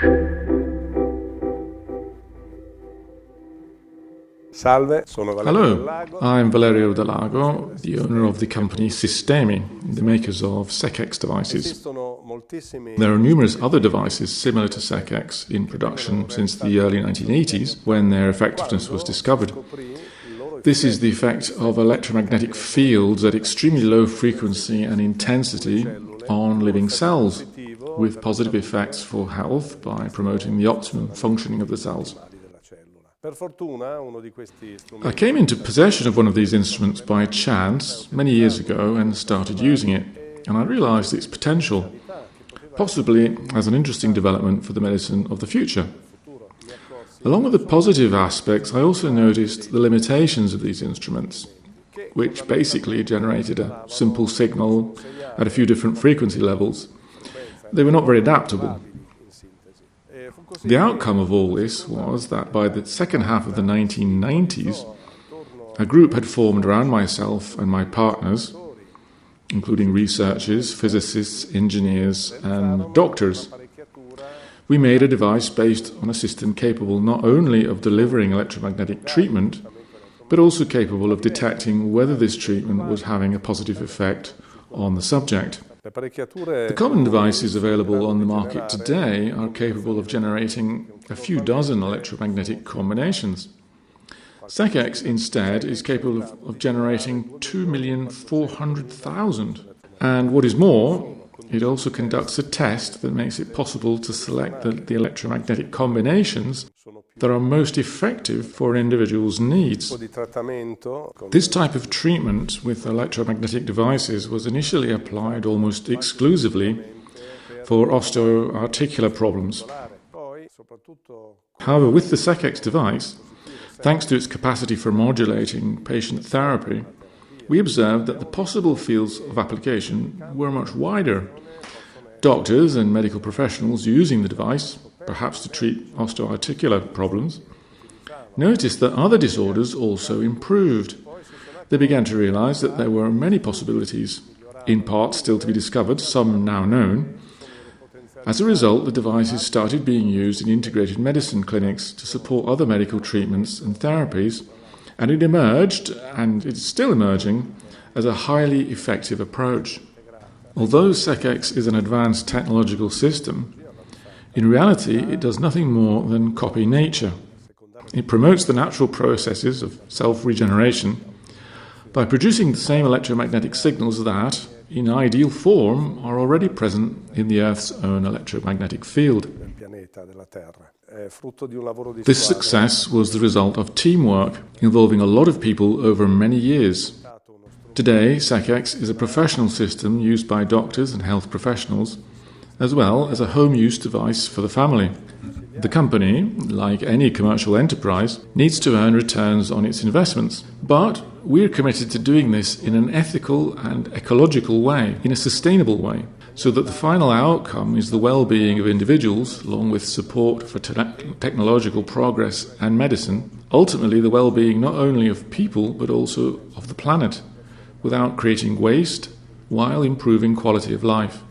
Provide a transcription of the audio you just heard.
Hello, I'm Valerio Dallago, the owner of the company Sistemi, the makers of SEQEX devices. There are numerous other devices similar to SEQEX in production since the early 1980s, when their effectiveness was discovered. This is the effect of electromagnetic fields at extremely low frequency and intensity on living cells, with positive effects for health by promoting the optimum functioning of the cells. I came into possession of one of these instruments by chance many years ago and started using it, and I realized its potential, possibly as an interesting development for the medicine of the future. Along with the positive aspects, I also noticed the limitations of these instruments, which basically generated a simple signal at a few different frequency levels. They were not very adaptable. The outcome of all this was that by the second half of the 1990s, a group had formed around myself and my partners, including researchers, physicists, engineers, and doctors. We made a device based on a system capable not only of delivering electromagnetic treatment, but also capable of detecting whether this treatment was having a positive effect on the subject. The common devices available on the market today are capable of generating a few dozen electromagnetic combinations. SEQEX instead is capable of generating 2,400,000. And what is more, it also conducts a test that makes it possible to select the electromagnetic combinations that are most effective for an individual's needs. This type of treatment with electromagnetic devices was initially applied almost exclusively for osteoarticular problems. However, with the SEQEX device, thanks to its capacity for modulating patient therapy, we observed that the possible fields of application were much wider. Doctors and medical professionals using the device, perhaps to treat osteoarticular problems, noticed that other disorders also improved. They began to realize that there were many possibilities, in part still to be discovered, some now known. As a result, the devices started being used in integrated medicine clinics to support other medical treatments and therapies, and it emerged, and it's still emerging, as a highly effective approach. Although SEQEX is an advanced technological system, in reality it does nothing more than copy nature. It promotes the natural processes of self-regeneration by producing the same electromagnetic signals that, in ideal form, are already present in the Earth's own electromagnetic field. This success was the result of teamwork involving a lot of people over many years. Today, SEQEX is a professional system used by doctors and health professionals, as well as a home-use device for the family. The company, like any commercial enterprise, needs to earn returns on its investments, but we're committed to doing this in an ethical and ecological way, in a sustainable way, so that the final outcome is the well-being of individuals, along with support for technological progress and medicine, ultimately the well-being not only of people but also of the planet, without creating waste, while improving quality of life.